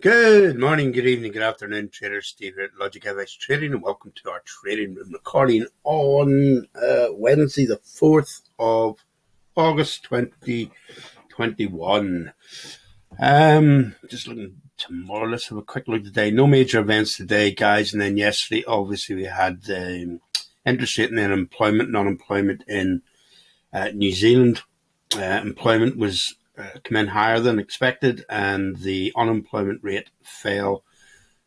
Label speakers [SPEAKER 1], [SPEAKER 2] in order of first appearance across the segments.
[SPEAKER 1] Good morning, good evening, good afternoon, traders. Steve here at Logic FX Trading, and welcome to our trading room recording on Wednesday, the 4th of August 2021. Just looking tomorrow. Let's have a quick look today. No major events today, guys. And then yesterday, obviously, we had interest rate and then employment and unemployment in New Zealand. Employment was come in higher than expected, and the unemployment rate fell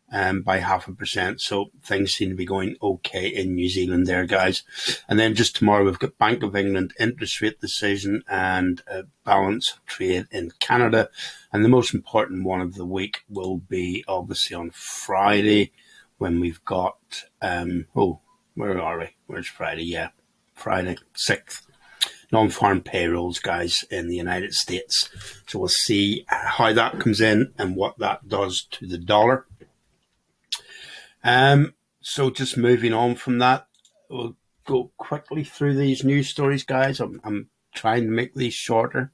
[SPEAKER 1] by 0.5%. So things seem to be going okay in New Zealand there, guys. And then just tomorrow, we've got Bank of England interest rate decision and balance of trade in Canada. And the most important one of the week will be obviously on Friday, when we've got, where are we? Where's Friday? Yeah, Friday, 6th. Non-farm payrolls, guys, in the United States. So we'll see how that comes in and what that does to the dollar. So just moving on from that, we'll go quickly through these news stories, guys. I'm trying to make these shorter,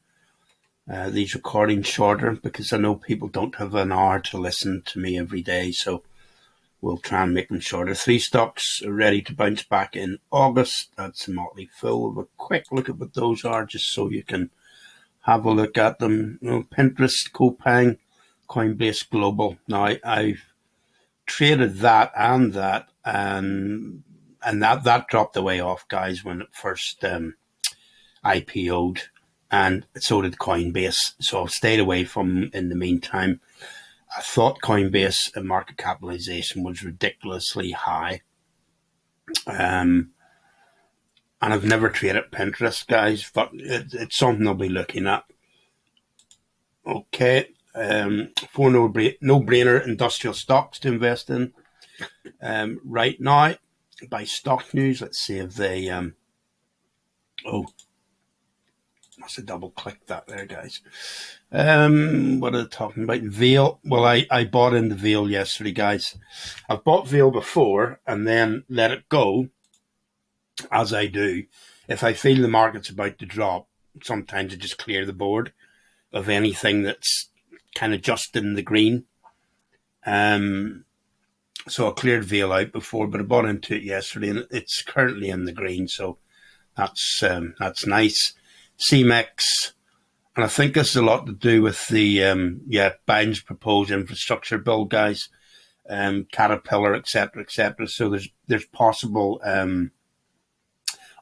[SPEAKER 1] these recordings shorter, because I know people don't have an hour to listen to me every day. So we'll try and make them shorter. 3 stocks are ready to bounce back in August. That's a motley fool. We'll have a quick look at what those are, just so you can have a look at them. Pinterest, Copang, Coinbase Global. Now, I've traded that, and that dropped the way off, guys, when it first IPO'd, and so did Coinbase. So I've stayed away from in the meantime. I thought Coinbase market capitalization was ridiculously high. And I've never traded Pinterest, guys, but it's something I'll be looking at. Okay. 4 no-brainer industrial stocks to invest in right now by Stock News. Let's see if they... must have double-clicked that there, guys. What are they talking about? Veil. Well, I bought into Veil yesterday, guys. I've bought Veil before and then let it go, as I do. If I feel the market's about to drop, sometimes I just clear the board of anything that's kind of just in the green. So I cleared Veil out before, but I bought into it yesterday, and it's currently in the green, so that's nice. CMEX, and I think this has a lot to do with the Biden's proposed infrastructure bill, guys. Caterpillar, etc., etc. So there's possible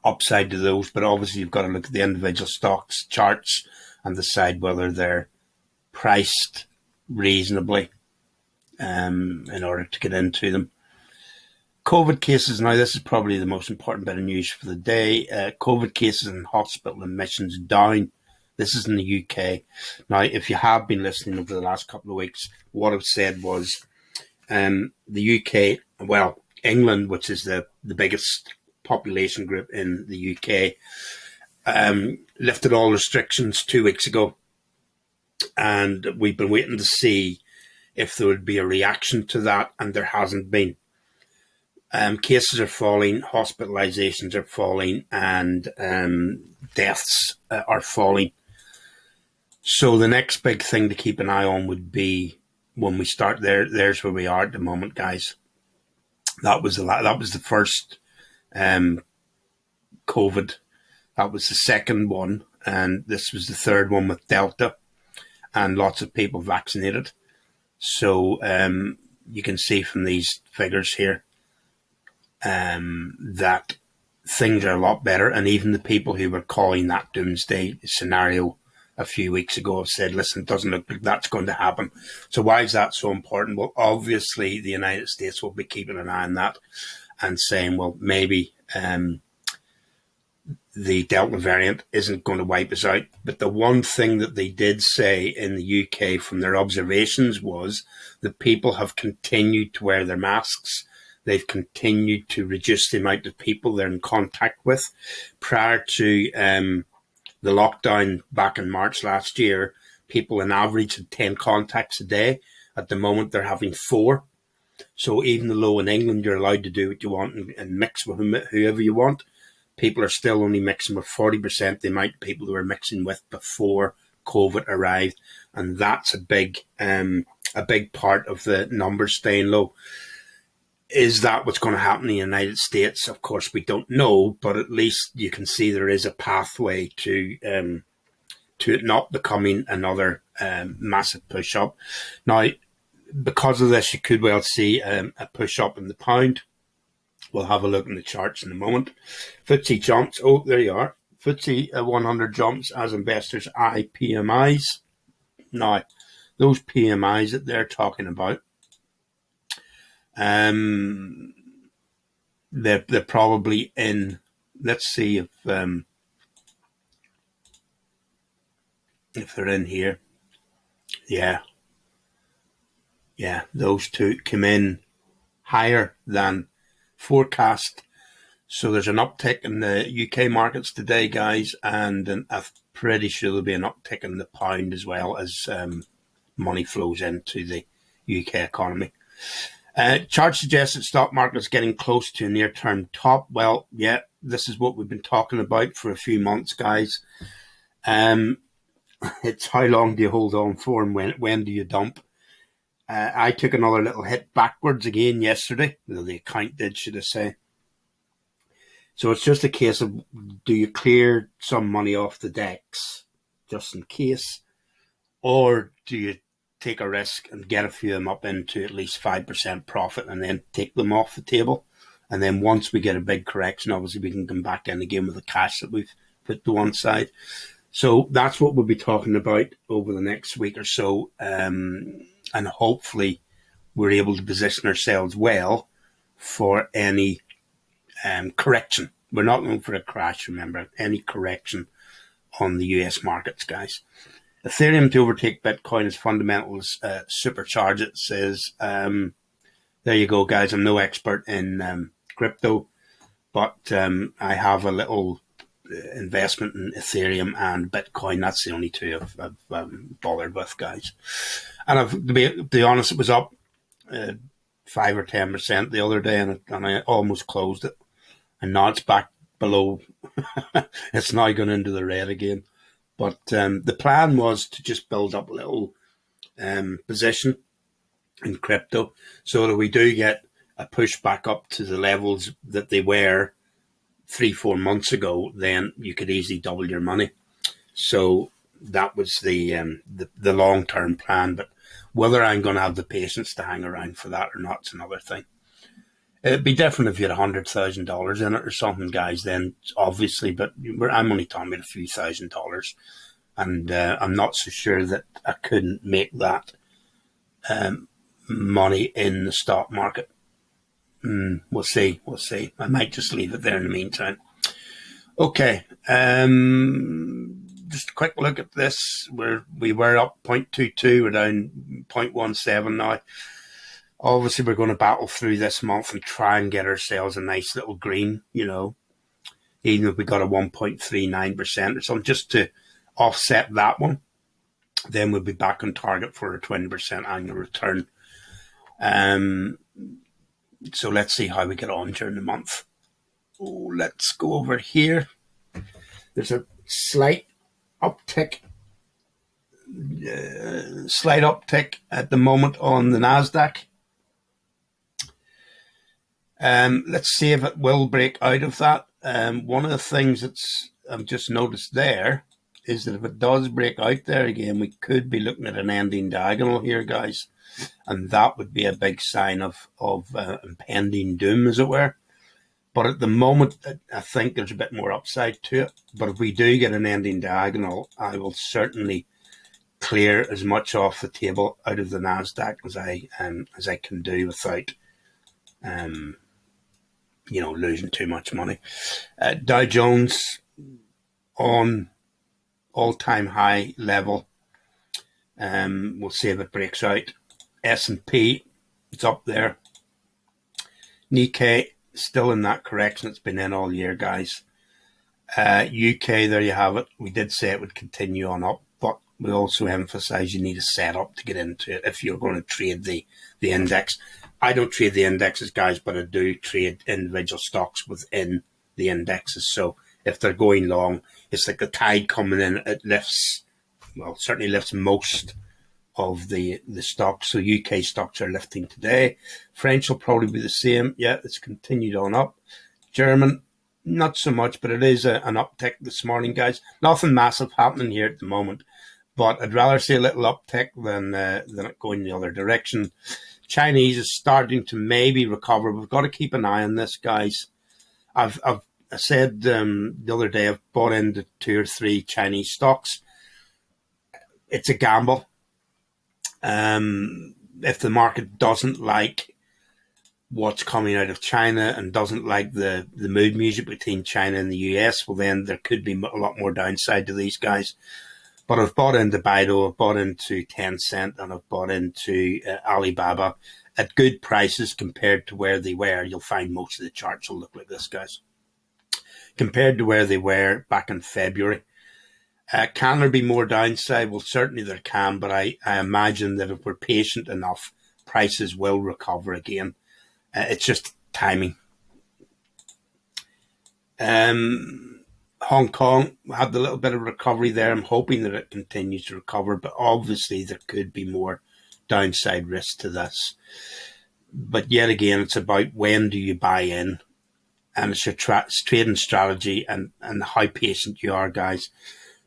[SPEAKER 1] upside to those, but obviously you've got to look at the individual stocks charts and decide whether they're priced reasonably in order to get into them. COVID cases. Now, this is probably the most important bit of news for the day. COVID cases and hospital admissions down. This is in the UK. Now, if you have been listening over the last couple of weeks, what I've said was the UK, well, England, which is the biggest population group in the UK, lifted all restrictions 2 weeks ago. And we've been waiting to see if there would be a reaction to that, and there hasn't been. Cases are falling, hospitalizations are falling, and deaths are falling. So the next big thing to keep an eye on would be when we start there. There's where we are at the moment, guys. That was the first COVID. That was the second one, and this was the third one with Delta, and lots of people vaccinated. So you can see from these figures here that things are a lot better, and even the people who were calling that doomsday scenario a few weeks ago have said, listen, it doesn't look like that's going to happen. So why is that so important? Well, obviously the United States will be keeping an eye on that and saying, well, maybe the Delta variant isn't going to wipe us out. But the one thing that they did say in the UK from their observations was that people have continued to wear their masks. They've continued to reduce the amount of people they're in contact with. Prior to the lockdown back in March last year, people on average had 10 contacts a day. At the moment, they're having 4. So even though in England you're allowed to do what you want and mix with whoever you want, people are still only mixing with 40% the amount of people they were mixing with before COVID arrived. And that's a big a big part of the numbers staying low. Is that what's going to happen in the United States? Of course, we don't know, but at least you can see there is a pathway to it not becoming another massive push up. Now, because of this, you could well see a push up in the pound. We'll have a look in the charts in a moment. FTSE jumps. Oh, there you are. FTSE 100 jumps as investors eye PMIs. Now, those PMIs that they're talking about, they're probably in. Let's see if they're in here. Yeah, those two come in higher than forecast. So there's an uptick in the UK markets today, guys, and I'm pretty sure there'll be an uptick in the pound as well as money flows into the UK economy. Chart suggests that stock market is getting close to a near-term top. Well, yeah, this is what we've been talking about for a few months, guys. It's how long do you hold on for, and when do you dump? I took another little hit backwards again yesterday. Well, the account did, should I say. So it's just a case of, do you clear some money off the decks just in case, or do you take a risk and get a few of them up into at least 5% profit and then take them off the table? And then once we get a big correction, obviously we can come back in again with the cash that we've put to one side. So that's what we'll be talking about over the next week or so. And hopefully we're able to position ourselves well for any correction. We're not looking for a crash, remember, any correction on the US markets, guys. Ethereum to overtake Bitcoin as fundamentals supercharge it, says. There you go, guys. I'm no expert in crypto, but I have a little investment in Ethereum and Bitcoin. That's the only two I've bothered with, guys. And to be honest, it was up 5 or 10% the other day, and I almost closed it. And now it's back below. It's now gone into the red again. But the plan was to just build up a little position in crypto so that we do get a push back up to the levels that they were 3-4 months ago. Then you could easily double your money. So that was the long-term plan. But whether I'm going to have the patience to hang around for that or not is another thing. It'd be different if you had $100,000 in it or something, guys, then obviously, but I'm only talking about a few $1,000s, and I'm not so sure that I couldn't make that money in the stock market. We'll see. I might just leave it there in the meantime. Okay, just a quick look at this. We were up 0.22, we're down 0.17 now. Obviously, we're going to battle through this month and try and get ourselves a nice little green, even if we got a 1.39% or something, just to offset that one. Then we'll be back on target for a 20% annual return. So let's see how we get on during the month. Oh, let's go over here. There's a slight uptick at the moment on the NASDAQ. Let's see if it will break out of that. One of the things that's I've just noticed there is that if it does break out there again, we could be looking at an ending diagonal here, guys. And that would be a big sign of impending doom, as it were. But at the moment, I think there's a bit more upside to it. But if we do get an ending diagonal, I will certainly clear as much off the table out of the NASDAQ as I can do without losing too much money. Dow Jones on all-time high level. We'll see if it breaks out. S&P, it's up there. Nikkei, still in that correction it's been in all year, guys. UK, there you have it. We did say it would continue on up, but we also emphasize you need a setup to get into it if you're going to trade the index. I don't trade the indexes, guys, but I do trade individual stocks within the indexes. So if they're going long, it's like the tide coming in. It lifts, well, certainly lifts most of the stocks. So UK stocks are lifting today. French will probably be the same. Yeah, it's continued on up. German, not so much, but it is an uptick this morning, guys. Nothing massive happening here at the moment, but I'd rather see a little uptick than it going the other direction. Chinese is starting to maybe recover. We've got to keep an eye on this, guys. I said the other day I've bought into 2 or 3 Chinese stocks. It's a gamble. If the market doesn't like what's coming out of China and doesn't like the mood music between China and the US, well, then there could be a lot more downside to these guys. But I've bought into Baidu, I've bought into Tencent, and I've bought into Alibaba at good prices compared to where they were. You'll find most of the charts will look like this, guys. Compared to where they were back in February. Can there be more downside? Well, certainly there can, but I imagine that if we're patient enough, prices will recover again. It's just timing. Hong Kong had a little bit of recovery there. I'm hoping that it continues to recover, but obviously there could be more downside risk to this. But yet again, it's about when do you buy in, and it's your trading strategy and how patient you are, guys.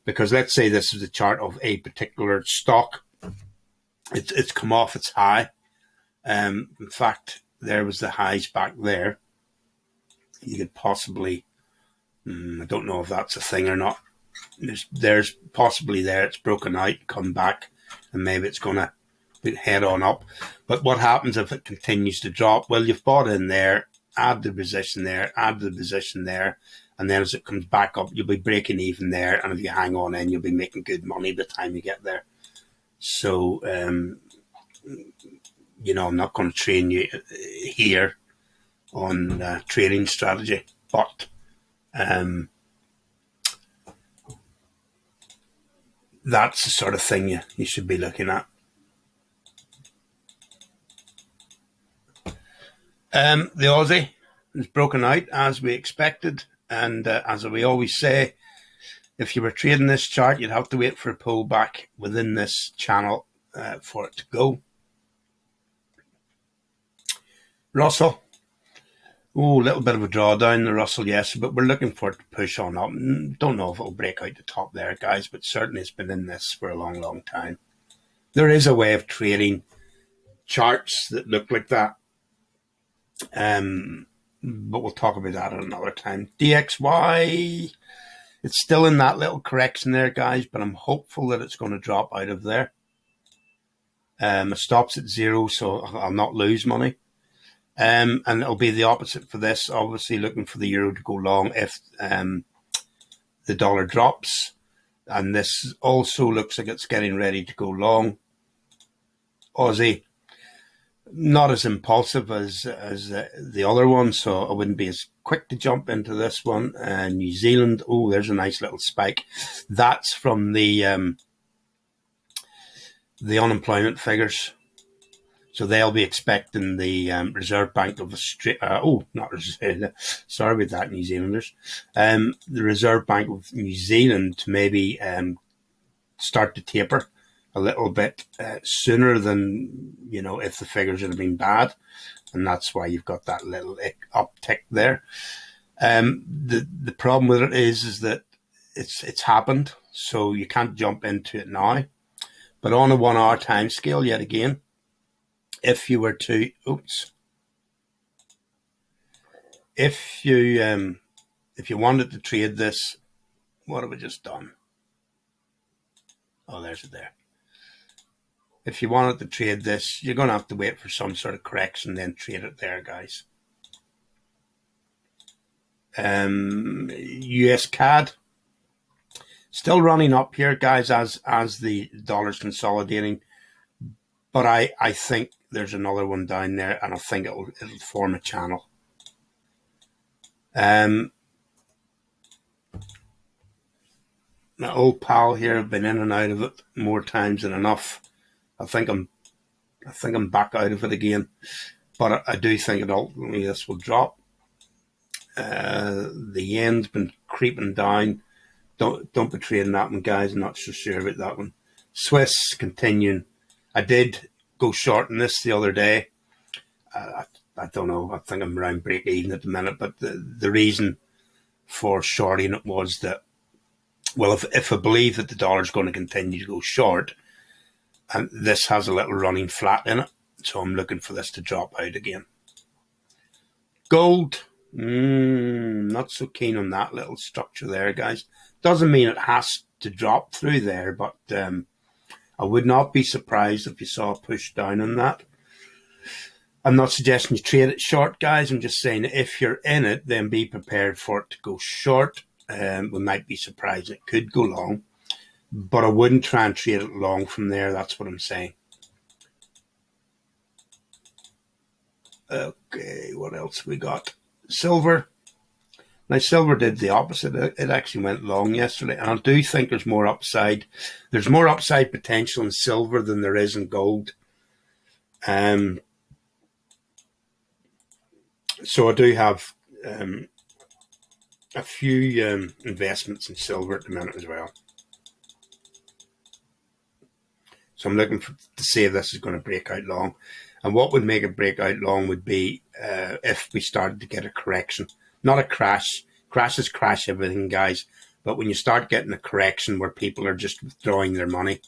[SPEAKER 1] Because let's say this is a chart of a particular stock. It's come off its high. In fact, there was the highs back there. You could possibly, I don't know if that's a thing or not. There's possibly there. It's broken out, come back, and maybe it's going to head on up. But what happens if it continues to drop? Well, you've bought in there, add the position there, add the position there. And then as it comes back up, you'll be breaking even there. And if you hang on in, you'll be making good money by the time you get there. So, you know, I'm not going to train you here on trading strategy. But that's the sort of thing you should be looking at. The Aussie is broken out as we expected. And as we always say, if you were trading this chart, you'd have to wait for a pullback within this channel for it to go. Russell. Oh, a little bit of a drawdown, the Russell, yes, but we're looking for it to push on up. Don't know if it'll break out the top there, guys, but certainly it's been in this for a long, long time. There is a way of trading charts that look like that. But we'll talk about that at another time. DXY, it's still in that little correction there, guys, but I'm hopeful that it's going to drop out of there. It stops at 0, so I'll not lose money. And it'll be the opposite for this, obviously looking for the euro to go long if the dollar drops. And this also looks like it's getting ready to go long. Aussie, not as impulsive as the other one, so I wouldn't be as quick to jump into this one. New Zealand, oh, there's a nice little spike. That's from the unemployment figures. So they'll be expecting the Reserve Bank of Australia. Sorry about that, New Zealanders. The Reserve Bank of New Zealand to maybe start to taper a little bit sooner than, you know, if the figures had been bad. And that's why you've got that little uptick there. The problem with it is that it's happened, so you can't jump into it now. But on a 1 hour time scale, yet again, if you were to, if you wanted to trade this, what have we just done? Oh, there's it there. If you wanted to trade this, you're going to have to wait for some sort of correction, then trade it there, guys. US CAD, still running up here, guys, as the dollar's consolidating. But I think there's another one down there, and I think it'll form a channel. My old pal here, have been in and out of it more times than enough. I think I'm back out of it again, but I do think that ultimately this will drop. The yen's been creeping down. Don't be trading that one, guys. I'm not so sure about that one. Swiss continuing I did go short in this the other day. I don't know. I think I'm around break even at the minute. But the reason for shorting it was that, well, if I believe that the dollar's going to continue to go short, and this has a little running flat in it, so I'm looking for this to drop out again. Gold, not so keen on that little structure there, guys. Doesn't mean it has to drop through there, but I would not be surprised if you saw a push down on that. I'm not suggesting you trade it short, guys. I'm just saying if you're in it, then be prepared for it to go short. We might be surprised it could go long, but I wouldn't try and trade it long from there. That's what I'm saying. Okay, what else we got? Silver. Now, silver did the opposite. It actually went long yesterday, and I do think there's more upside. There's more upside potential in silver than there is in gold. So I do have a few investments in silver at the minute as well. So I'm looking to see if this is going to break out long. And what would make it break out long would be if we started to get a correction. Not a crash. Crashes crash everything, guys. But when you start getting a correction where people are just withdrawing their money,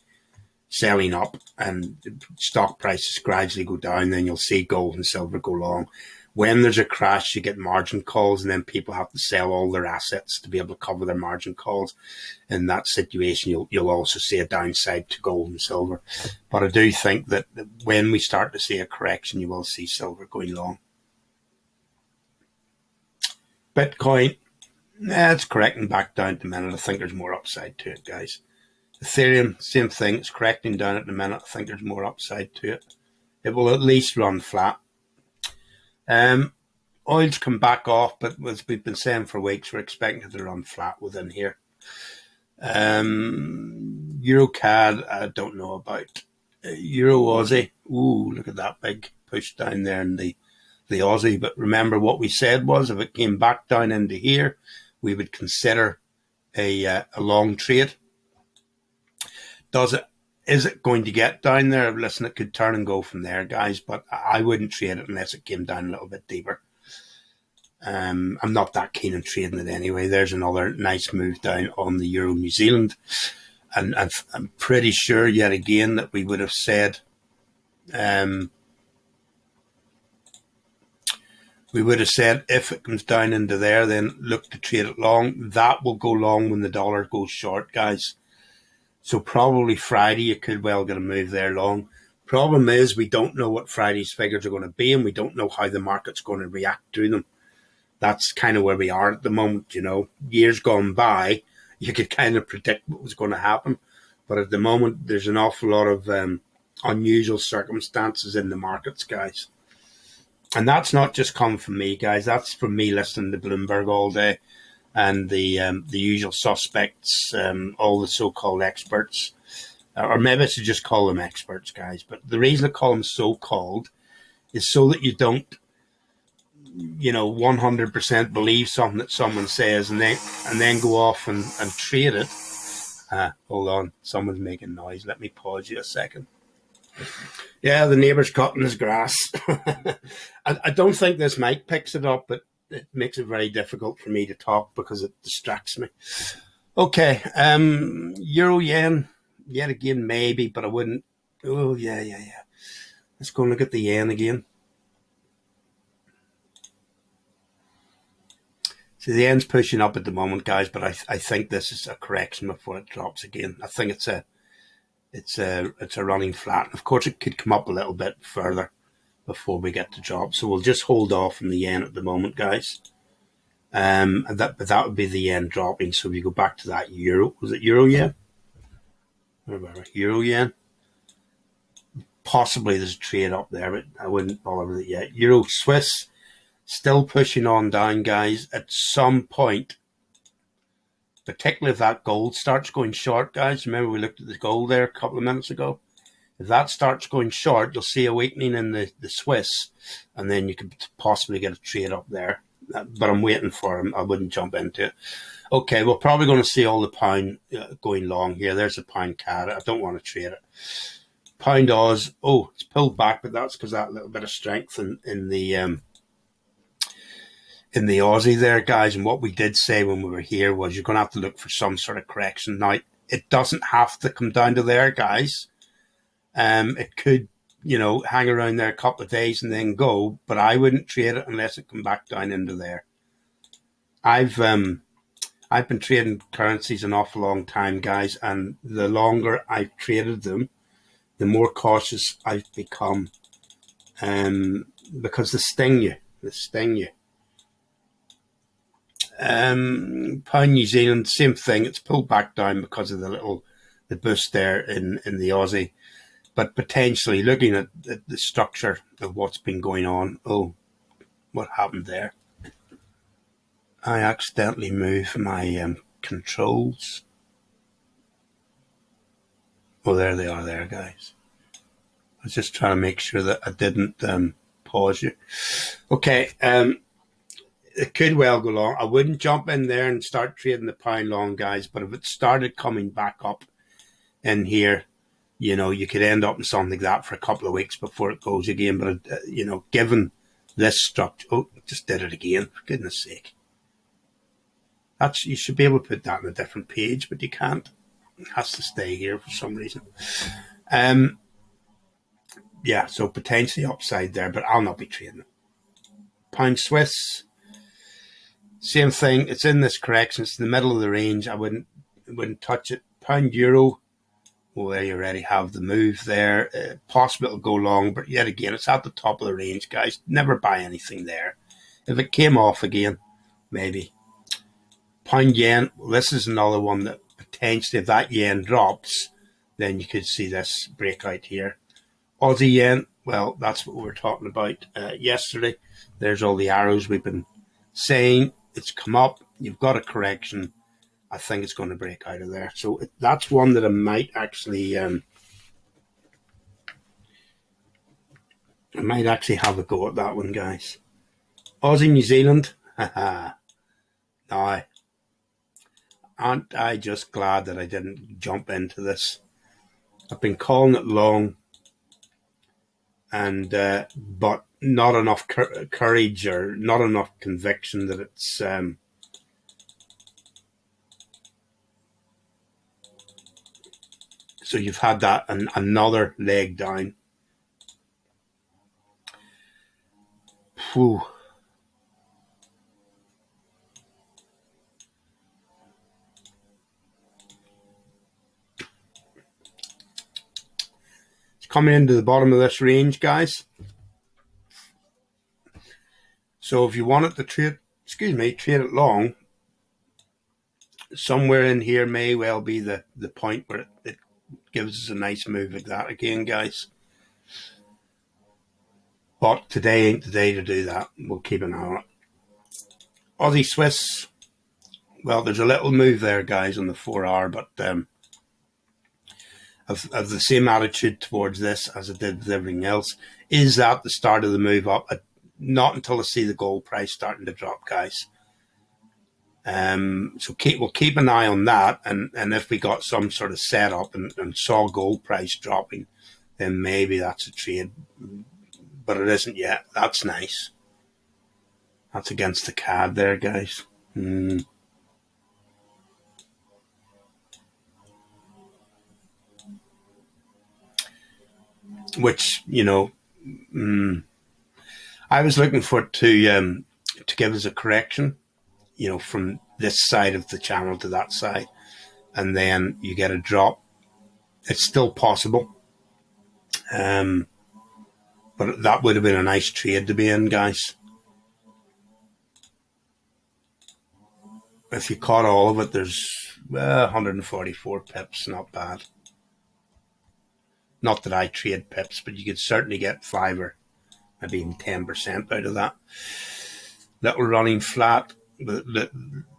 [SPEAKER 1] selling up, and stock prices gradually go down, then you'll see gold and silver go long. When there's a crash, you get margin calls, and then people have to sell all their assets to be able to cover their margin calls. In that situation, you'll also see a downside to gold and silver. But I do think that when we start to see a correction, you will see silver going long. Bitcoin, it's correcting back down at the minute. I think there's more upside to it, guys. Ethereum, same thing. It's correcting down at the minute. I think there's more upside to it. It will at least run flat. Oil's come back off, but as we've been saying for weeks, we're expecting it to run flat within here. EuroCAD, I don't know about. Euro Aussie, ooh, look at that big push down there in the Aussie. But remember what we said was if it came back down into here, we would consider a long trade. Is it going to get down there? Listen, it could turn and go from there, guys, but I wouldn't trade it unless it came down a little bit deeper. I'm not that keen on trading it anyway. There's another nice move down on the Euro New Zealand. And I'm pretty sure yet again that we would have said if it comes down into there, then look to trade it long. That will go long when the dollar goes short, guys. So probably Friday, you could well get a move there long. Problem is we don't know what Friday's figures are going to be, and we don't know how the market's going to react to them. That's kind of where we are at the moment, you know. Years gone by, you could kind of predict what was going to happen. But at the moment, there's an awful lot of unusual circumstances in the markets, guys. And that's not just come from me, guys. That's from me listening to Bloomberg all day. And the usual suspects, all the so-called experts, or maybe I should just call them experts, guys. But the reason I call them so-called is so that you don't, 100% believe something that someone says and then go off and trade it. Hold on, someone's making noise. Let me pause you a second. Yeah, the neighbour's cutting his grass. I don't think this mic picks it up, but it makes it very difficult for me to talk because it distracts me. Okay, Euro yen, yet again maybe, but I wouldn't. Oh, yeah. Let's go and look at the yen again. So the yen's pushing up at the moment, guys, but I think this is a correction before it drops again. I think it's a running flat. Of course, it could come up a little bit further before we get to drop. So we'll just hold off on the yen at the moment, guys. But that would be the yen dropping. So if you go back to that euro, was it euro yen? Euro yen. Possibly there's a trade up there, but I wouldn't bother with it yet. Euro Swiss, still pushing on down, guys. At some point, particularly if that gold starts going short, guys. Remember we looked at the gold there a couple of minutes ago. If that starts going short, you'll see a weakening in the Swiss, and then you could possibly get a trade up there. But I'm waiting for him. I wouldn't jump into it. Okay, we're probably going to see all the pound going long here. There's a pound CAD. I don't want to trade it. Pound Oz, oh, it's pulled back, but that's because that little bit of strength in the Aussie there, guys. And what we did say when we were here was you're going to have to look for some sort of correction. Now, it doesn't have to come down to there, guys. It could, hang around there a couple of days and then go, but I wouldn't trade it unless it come back down into there. I've been trading currencies an awful long time, guys, and the longer I've traded them, the more cautious I've become, because they sting you. Pound New Zealand, same thing. It's pulled back down because of the boost there in the Aussie. But potentially, looking at the structure of what's been going on, oh, what happened there? I accidentally moved my controls. Oh, there they are there, guys. I was just trying to make sure that I didn't pause you. Okay, it could well go long. I wouldn't jump in there and start trading the pound long, guys, but if it started coming back up in here, you could end up in something like that for a couple of weeks before it goes again. But, given this structure, oh, I just did it again, for goodness sake. You should be able to put that on a different page, but you can't. It has to stay here for some reason. Yeah, so potentially upside there, but I'll not be trading it. Pound Swiss, same thing. It's in this correction. It's in the middle of the range. I wouldn't touch it. Pound Euro, well, there you already have the move there. Possible it'll go long, but yet again, it's at the top of the range, guys. Never buy anything there. If it came off again, maybe. Pound Yen, well, this is another one that potentially, if that yen drops, then you could see this breakout here. Aussie Yen, well, that's what we were talking about yesterday. There's all the arrows we've been saying. It's come up. You've got a correction. I think it's going to break out of there. So that's one that I might actually have a go at that one, guys. Aussie New Zealand. Now, aren't I just glad that I didn't jump into this? I've been calling it long, and but not enough courage or not enough conviction that it's so you've had that and another leg down. Whew. Coming into the bottom of this range, guys. So if you wanted to trade it long, somewhere in here may well be the point where it gives us a nice move like that again, guys. But today ain't the day to do that. We'll keep an eye on it. Aussie Swiss, well, there's a little move there, guys, on the 4-hour, but of the same attitude towards this as I did with everything else. Is that the start of the move up? Not until I see the gold price starting to drop, guys. So we'll keep an eye on that, and if we got some sort of setup and saw gold price dropping, then maybe that's a trade. But it isn't yet. That's nice. That's against the CAD there, guys. Which, I was looking for it to give us a correction, from this side of the channel to that side, and then you get a drop. It's still possible, but that would have been a nice trade to be in, guys. If you caught all of it, there's 144 pips, not bad. Not that I trade pips, but you could certainly get 5 or maybe even 10% out of that. Little running flat that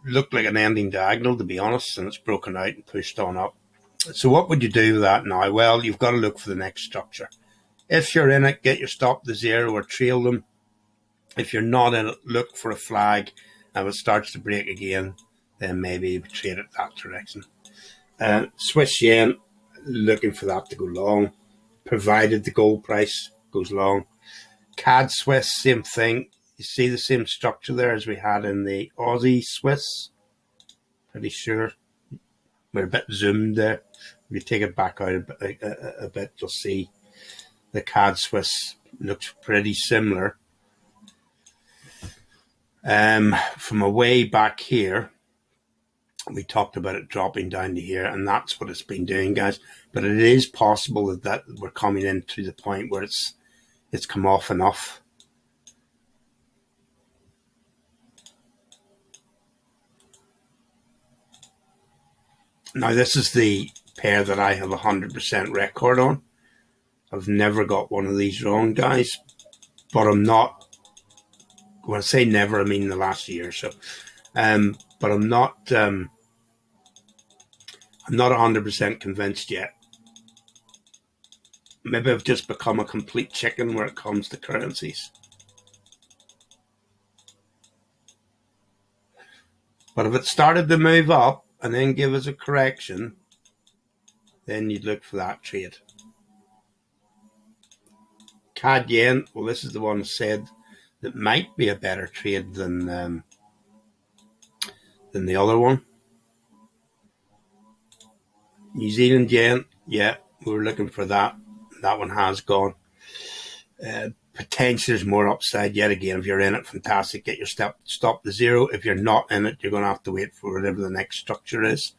[SPEAKER 1] looked like an ending diagonal, to be honest, and it's broken out and pushed on up. So what would you do with that now? Well, you've got to look for the next structure. If you're in it, get your stop to zero or trail them. If you're not in it, look for a flag. And if it starts to break again, then maybe trade it that direction. Swiss yen, looking for that to go long. provided the gold price goes long. CAD Swiss, same thing. You see the same structure there as we had in the Aussie Swiss. Pretty sure. We're a bit zoomed there. If you take it back out a bit, you'll see the CAD Swiss looks pretty similar. From a way back here, we talked about it dropping down to here, and that's what it's been doing, guys. But it is possible that we're coming into the point where it's come off enough. Now, this is the pair that I have 100% record on. I've never got one of these wrong, guys. But I'm not, when I say never, I mean the last year or so. But I'm not 100% convinced yet. Maybe I've just become a complete chicken where it comes to currencies. But if it started to move up and then give us a correction, then you'd look for that trade. CAD yen, well, this is the one said that might be a better trade than the other one. New Zealand yen, yeah, we were looking for that. That one has gone. Potentially there's more upside yet again. If you're in it, fantastic. Get your stop to zero. If you're not in it, you're going to have to wait for whatever the next structure is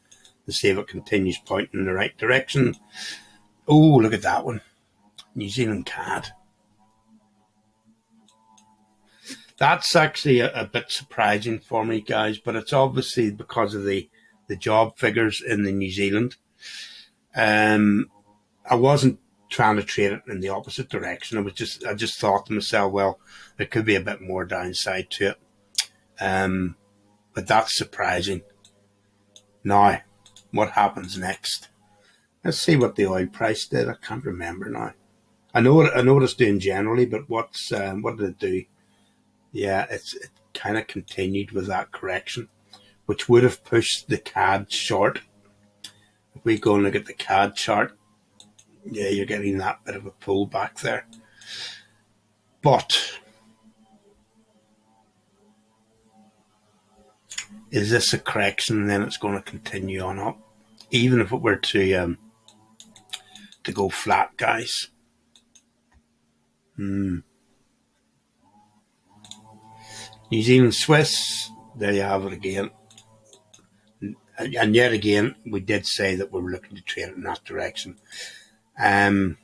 [SPEAKER 1] to see if it continues pointing in the right direction. Oh, look at that one. New Zealand CAD. That's actually a bit surprising for me, guys, but it's obviously because of the job figures in the New Zealand. I wasn't trying to trade it in the opposite direction. I just thought to myself, well, there could be a bit more downside to it. But that's surprising. Now, what happens next? Let's see what the oil price did. I can't remember now. I know what it's doing generally, but what did it do? Yeah, it kind of continued with that correction, which would have pushed the CAD short. If we go and look at the CAD chart, yeah, you're getting that bit of a pullback there. But is this a correction and then it's going to continue on up? Even if it were to go flat, guys. New Zealand Swiss, there you have it again. And yet again, we did say that we were looking to trade in that direction. But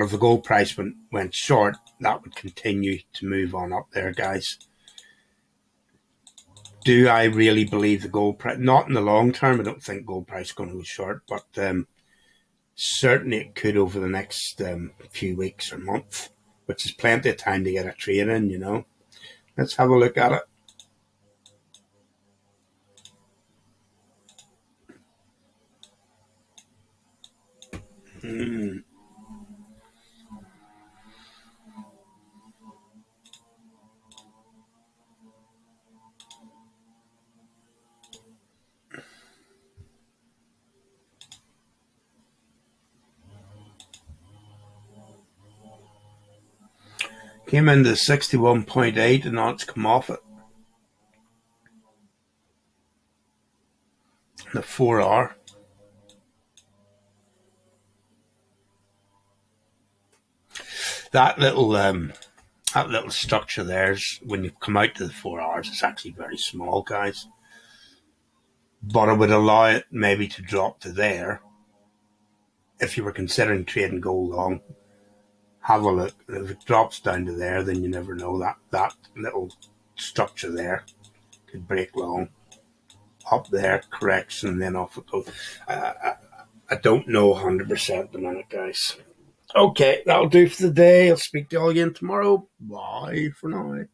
[SPEAKER 1] if the gold price went short, that would continue to move on up there, guys. Do I really believe the gold price? Not in the long term. I don't think gold price is going to go short, but certainly it could over the next few weeks or month, which is plenty of time to get a trade in, you know. Let's have a look at it. Came into 61.8 and now it's come off it. The 4 hour. That little structure there's when you come out to the 4 hours, it's actually very small, guys. But it would allow it maybe to drop to there. If you were considering trading gold long, have a look. If it drops down to there, then you never know. That little structure there could break long. Up there, correction, and then off it goes. I don't know 100% at the minute, guys. Okay, that'll do for the day. I'll speak to you all again tomorrow. Bye for now.